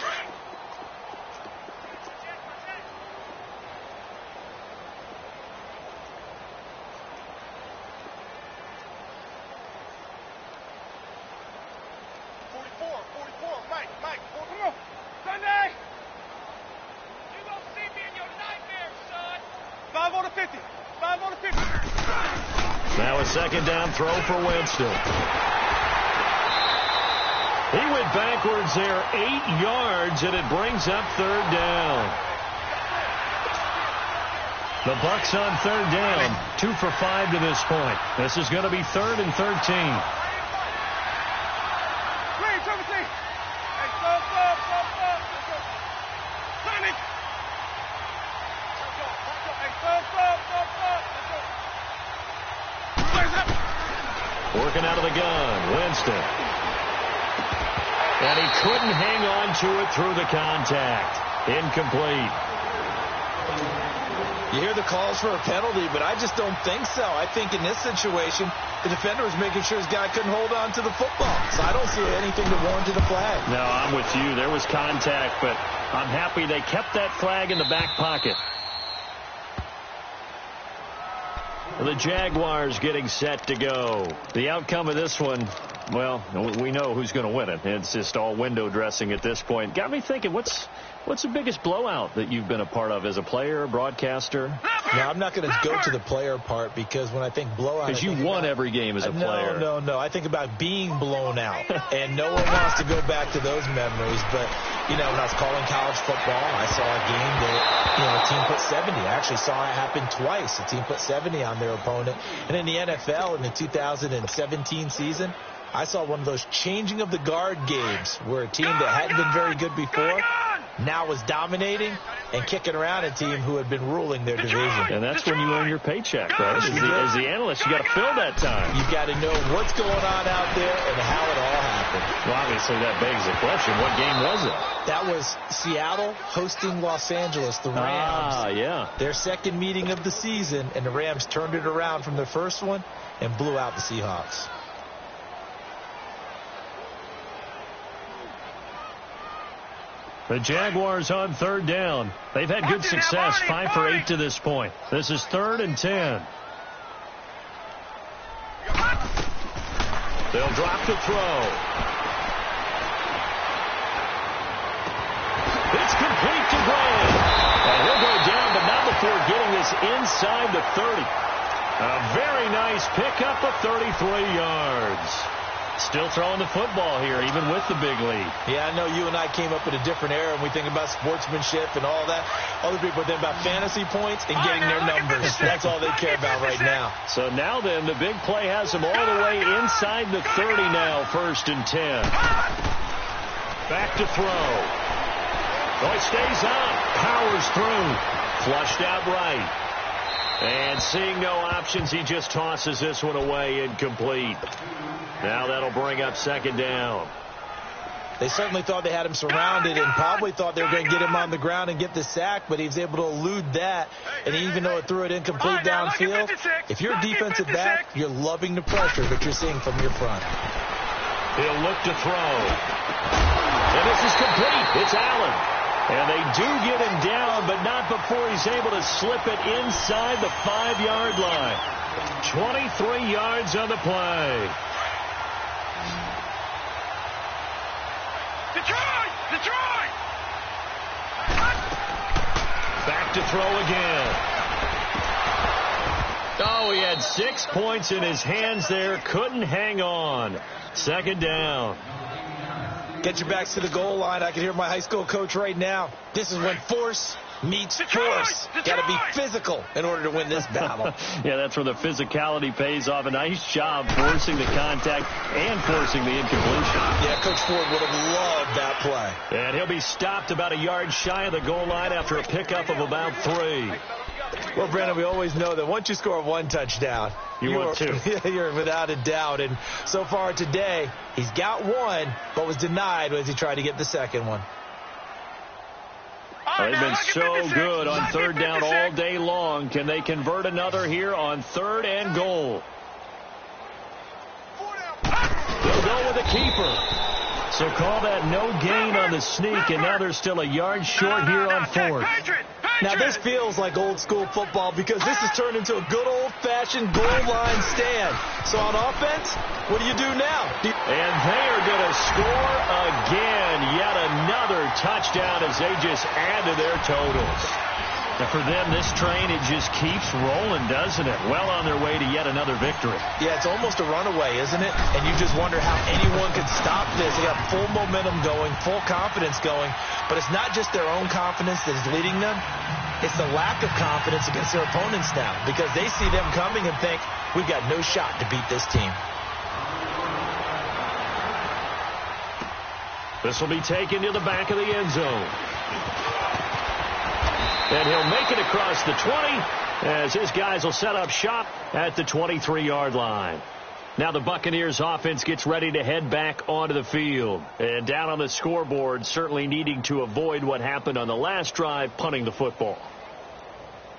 Mike, come on. Sunday! You gonna see me in your nightmares, son. 5 on the 50. 5 on the 50. Now a 2nd down throw for Winston. He went backwards there 8 yards, and it brings up 3rd down. The Bucs on 3rd down, 2 for 5 to this point. This is going to be 3rd and 13. Working out of the gun, Winston. And he couldn't hang on to it through the contact. Incomplete. You hear the calls for a penalty, but I just don't think so. I think in this situation, The defender was making sure his guy couldn't hold on to the football. So I don't see anything to warrant a flag. No, I'm with you. There was contact, but I'm happy they kept that flag in the back pocket. The Jaguars getting set to go. The outcome of this one, well, we know who's going to win it. It's just all window dressing at this point. Got me thinking, what's the biggest blowout that you've been a part of as a player, broadcaster? No, I'm not going to go to the player part because when I think blowout... Because you won every game as a player. No. I think about being blown out. And no one wants to go back to those memories. But, when I was calling college football, I saw a game that, a team put 70. I actually saw it happen twice. A team put 70 on their opponent. And in the NFL, in the 2017 season, I saw one of those changing of the guard games where a team that hadn't been very good before now was dominating and kicking around a team who had been ruling their division. And that's when you earn your paycheck, right? As the analyst, you got to fill that time. You've got to know what's going on out there and how it all happened. Well, obviously that begs the question, what game was it? That was Seattle hosting Los Angeles, the Rams. Ah, yeah. Their second meeting of the season, and the Rams turned it around from their first one and blew out the Seahawks. The Jaguars on third down. They've had good success, 5 for 8 to this point. This is 3rd and 10. They'll drop the throw. It's complete to Graham. And he'll go down, but not before getting this inside the 30. A very nice pickup of 33 yards. Still throwing the football here, even with the big lead. Yeah, I know you and I came up in a different era, and we think about sportsmanship and all that. Other people think about fantasy points and getting their numbers. That's all they care about right now. So now then, the big play has them all the way inside the 30 now, 1st and 10. Back to throw. Oh, it stays on. Powers through. Flushed out right. And seeing no options, he just tosses this one away, incomplete. Now that'll bring up 2nd down. They certainly thought they had him surrounded and probably thought they were going to get him on the ground and get the sack, but he was able to elude that. And even though it threw it incomplete downfield, if you're a defensive back, you're loving the pressure that you're seeing from your front. He'll look to throw. And this is complete. It's Allen. And they do get him down, but not before he's able to slip it inside the 5-yard line. 23 yards on the play. Detroit! Back to throw again. Oh, he had 6 points in his hands there. Couldn't hang on. 2nd down. Get your backs to the goal line. I can hear my high school coach right now. This is when force meets force. Got to be physical in order to win this battle. Yeah, that's where the physicality pays off. A nice job forcing the contact and forcing the incompletion. Yeah, Coach Ford would have loved that play. And he'll be stopped about a yard shy of the goal line after a pickup of about 3. Well, Brandon, we always know that once you score 1 touchdown, want 2. You're without a doubt. And so far today, he's got 1, but was denied as he tried to get the 2nd one. They've been so good on 3rd down all day long. Can they convert another here on 3rd and goal? They'll go with a keeper. So call that no gain on the sneak, and now they're still a yard short here on 4th. Now, this feels like old-school football because this has turned into a good old-fashioned goal line stand. So on offense, what do you do now? And they are going to score again. Yet another touchdown as they just add to their totals. And for them, this train, it just keeps rolling, doesn't it? Well on their way to yet another victory. Yeah, it's almost a runaway, isn't it? And you just wonder how anyone could stop this. They got full momentum going, full confidence going. But it's not just their own confidence that is leading them. It's the lack of confidence against their opponents now because they see them coming and think, we've got no shot to beat this team. This will be taken to the back of the end zone. And he'll make it across the 20 as his guys will set up shop at the 23-yard line. Now the Buccaneers offense gets ready to head back onto the field. And down on the scoreboard, certainly needing to avoid what happened on the last drive, punting the football.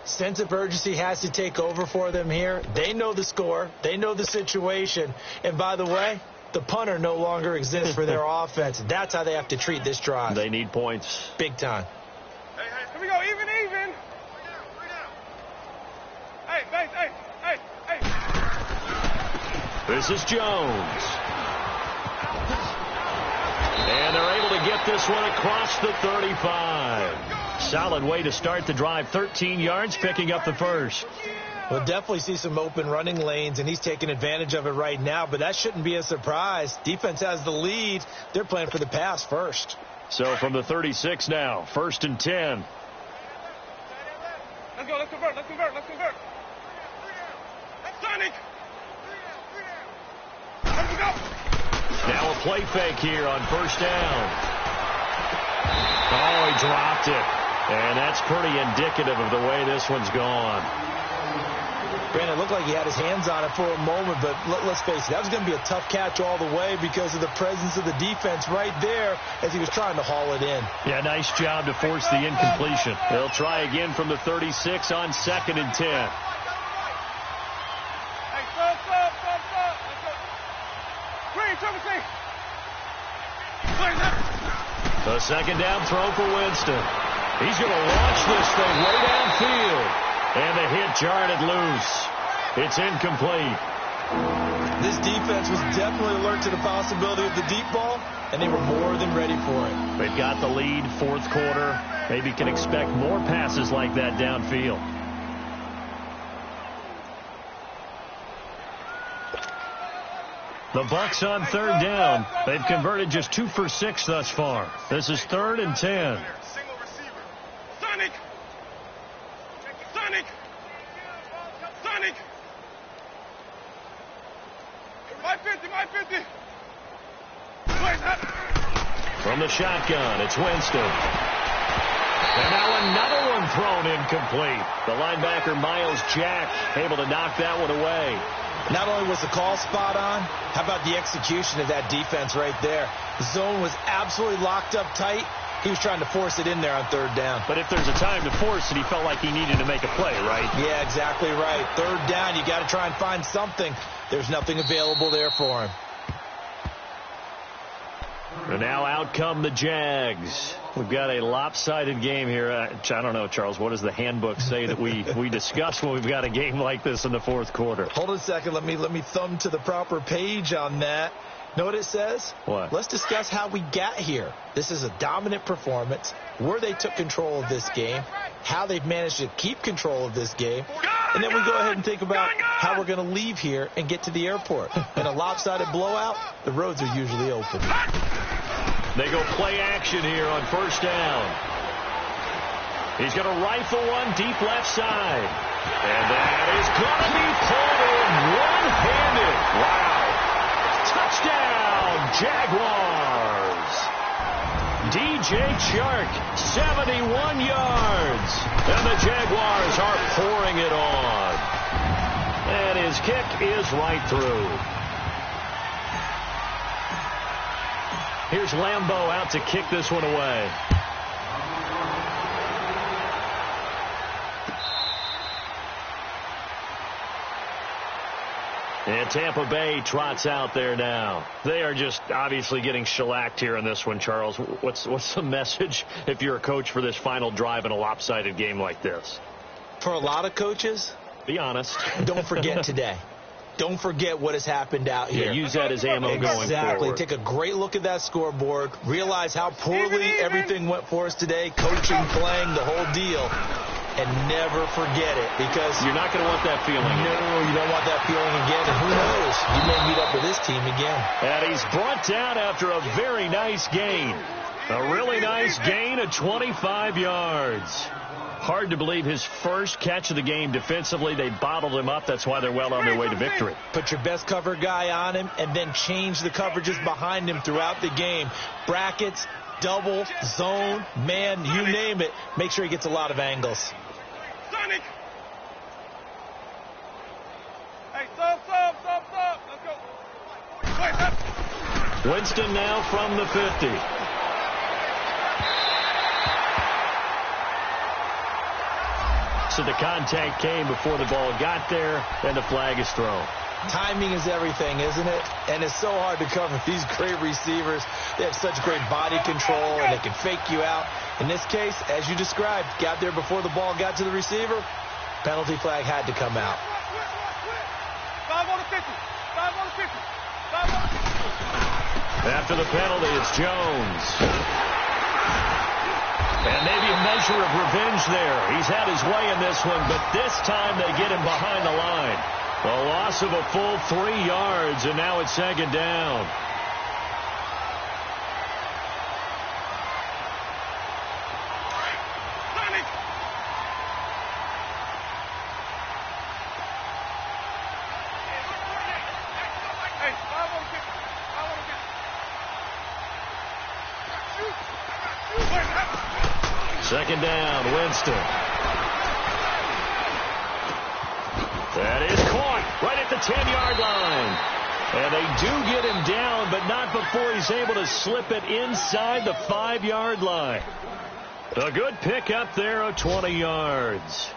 Sense of urgency has to take over for them here. They know the score. They know the situation. And by the way, the punter no longer exists for their offense. That's how they have to treat this drive. They need points. Big time. Hey, here we go. Even. Hey, thanks. Hey. This is Jones. And they're able to get this one across the 35. Solid way to start the drive. 13 yards, picking up the first. We'll definitely see some open running lanes, and he's taking advantage of it right now, but that shouldn't be a surprise. Defense has the lead. They're playing for the pass first. So from the 36 now, 1st and 10. Let's go. Let's convert. Sonic. Let's go. Now a play fake here on 1st down. Oh, he dropped it. And that's pretty indicative of the way this one's gone. Brandon, it looked like he had his hands on it for a moment, but let's face it, that was going to be a tough catch all the way because of the presence of the defense right there as he was trying to haul it in. Yeah, nice job to force the incompletion. They'll try again from the 36 on 2nd and 10. Hey, stop. Let's go. Green, The 2nd down throw for Winston. He's going to launch this thing way downfield. And the hit jarred it loose. It's incomplete. This defense was definitely alert to the possibility of the deep ball, and they were more than ready for it. They've got the lead, 4th quarter. Maybe can expect more passes like that downfield. The Bucs on 3rd down. They've converted just 2 for 6 thus far. This is 3rd and 10. Sonic. My 50. From the shotgun, it's Winston. And now another one thrown incomplete. The linebacker, Miles Jack, able to knock that one away. Not only was the call spot on, how about the execution of that defense right there? The zone was absolutely locked up tight. He was trying to force it in there on 3rd down. But if there's a time to force it, he felt like he needed to make a play, right? Yeah, exactly right. 3rd down, you got to try and find something. There's nothing available there for him. And now out come the Jags. We've got a lopsided game here. I don't know, Charles, what does the handbook say that we discuss when we've got a game like this in the 4th quarter? Hold on a second. Let me thumb to the proper page on that. Know what it says? What? Let's discuss how we got here. This is a dominant performance, where they took control of this game, how they've managed to keep control of this game, and then we go ahead and think about how we're going to leave here and get to the airport. In a lopsided blowout, the roads are usually open. They go play action here on 1st down. He's going to rifle one deep left side. And that is going to be pulled in one-handed. Wow. Touchdown, Jaguars. DJ Chark, 71 yards. And the Jaguars are pouring it on. And his kick is right through. Here's Lambeau out to kick this one away. And Tampa Bay trots out there now. They are just obviously getting shellacked here in this one, Charles. What's the message if you're a coach for this final drive in a lopsided game like this? For a lot of coaches, be honest. Don't forget today. Don't forget what has happened out here. Yeah, use that as ammo going forward. Exactly. Take a great look at that scoreboard. Realize how poorly everything went for us today. Coaching, playing, the whole deal. And never forget it, because you're not going to want that feeling. No, you don't want that feeling again. And who knows? You may meet up with this team again. And he's brought down after a very nice gain. A really nice gain of 25 yards. Hard to believe his first catch of the game defensively. They bottled him up. That's why they're well on their way to victory. Put your best cover guy on him and then change the coverages behind him throughout the game. Brackets, double, zone, man, you name it. Make sure he gets a lot of angles. Sonic! Hey, stop. Let's go. Winston now from the 50. looks that the contact came before the ball got there, and the flag is thrown. Timing is everything, isn't it? And it's so hard to cover these great receivers. They have such great body control, and they can fake you out. In this case, as you described, got there before the ball got to the receiver. Penalty flag had to come out. 5 on the 50. 5 on the 50. 5 on the 50. After the penalty, it's Jones. And maybe a measure of revenge there. He's had his way in this one, but this time they get him behind the line. A loss of a full 3 yards, and now it's second down. Second down, Winston. That is caught right at the 10-yard line. And they do get him down, but not before he's able to slip it inside the 5-yard line. A good pick up there of 20 yards.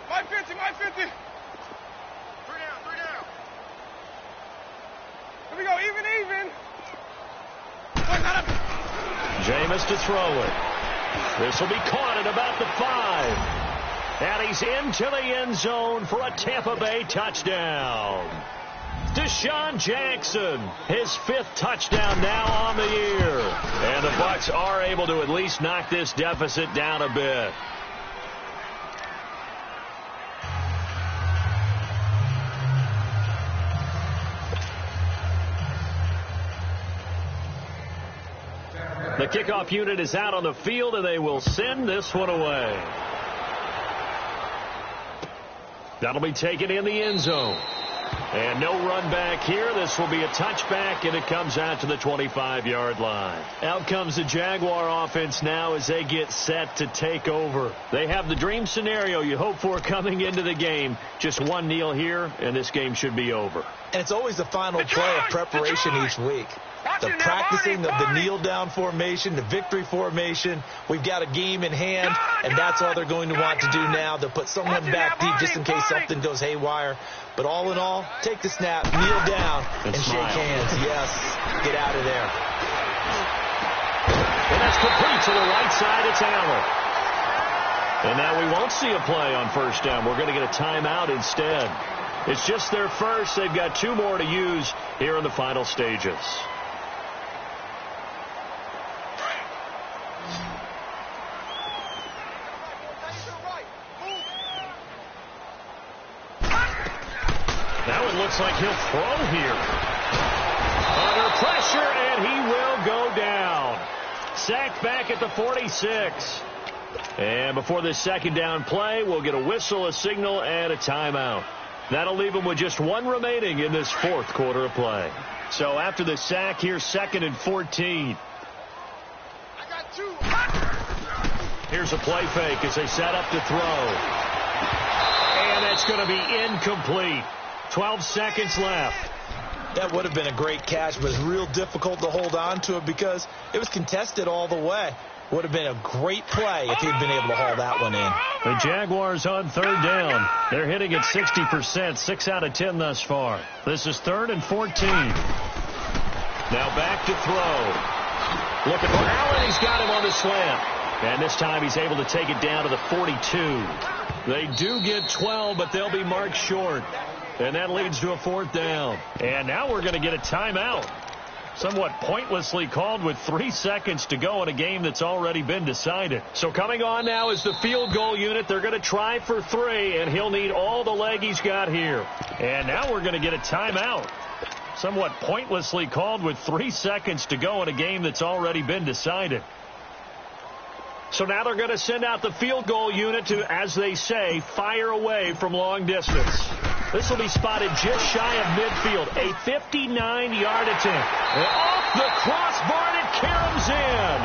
My 50, my 50. 3 down. Here we go, even. Jameis to throw it. This will be caught at about the 5. And he's into the end zone for a Tampa Bay touchdown. Deshaun Jackson, his 5th touchdown now on the year. And the Bucs are able to at least knock this deficit down a bit. The kickoff unit is out on the field, and they will send this one away. That'll be taken in the end zone. And no run back here. This will be a touchback, and it comes out to the 25-yard line. Out comes the Jaguar offense now as they get set to take over. They have the dream scenario you hope for coming into the game. Just one kneel here, and this game should be over. And it's always the final play of preparation each week. The practicing of the kneel-down formation, the victory formation. We've got a game in hand, and that's all they're going to want to do now. They'll put someone back deep just in case something goes haywire. But all in all, take the snap, kneel down, and shake hands. Yes, get out of there. And that's complete to the right side. It's Allen. And now we won't see a play on first down. We're going to get a timeout instead. It's just their first. They've got 2 more to use here in the final stages. Now it looks like he'll throw here. Under pressure, and he will go down. Sacked back at the 46. And before this second down play, we'll get a whistle, a signal, and a timeout. That'll leave him with just 1 remaining in this 4th quarter of play. So after the sack here, 2nd and 14. I got 2. Here's a play fake as they set up to throw. And that's going to be incomplete. 12 seconds left. That would have been a great catch, but it's real difficult to hold on to it because it was contested all the way. Would have been a great play if he'd been able to haul that one in. The Jaguars on 3rd down. They're hitting at 60%, 6 out of 10 thus far. This is 3rd and 14. Now back to throw. Looking for Allen. He's got him on the slant. And this time he's able to take it down to the 42. They do get 12, but they'll be marked short. And that leads to a 4th down. And now we're going to get a timeout. Somewhat pointlessly called with 3 seconds to go in a game that's already been decided. So coming on now is the field goal unit. They're going to try for 3, and he'll need all the leg he's got here. And now we're going to get a timeout. Somewhat pointlessly called with 3 seconds to go in a game that's already been decided. So now they're going to send out the field goal unit to, as they say, fire away from long distance. This will be spotted just shy of midfield. A 59-yard attempt. And off the crossbar, it caroms in.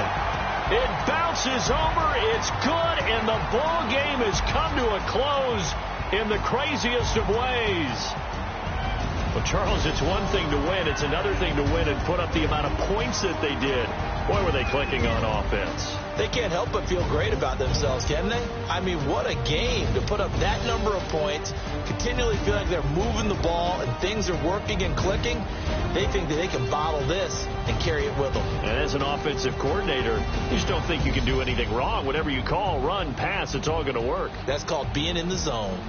It bounces over. It's good, and the ball game has come to a close in the craziest of ways. Well, Charles, it's one thing to win. It's another thing to win and put up the amount of points that they did. Boy, were they clicking on offense. They can't help but feel great about themselves, can they? I mean, what a game to put up that number of points, continually feel like they're moving the ball and things are working and clicking. They think that they can bottle this and carry it with them. And as an offensive coordinator, you just don't think you can do anything wrong. Whatever you call, run, pass, it's all going to work. That's called being in the zone.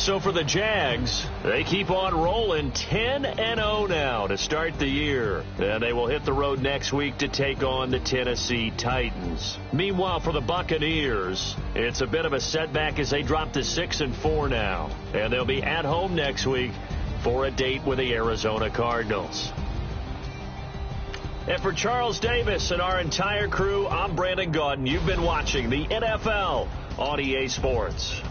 So for the Jags, they keep on rolling 10-0 now to start the year. And they will hit the road next week to take on the Tennessee Titans. Meanwhile, for the Buccaneers, it's a bit of a setback as they drop to 6-4 now. And they'll be at home next week for a date with the Arizona Cardinals. And for Charles Davis and our entire crew, I'm Brandon Gaudin. You've been watching the NFL on EA Sports.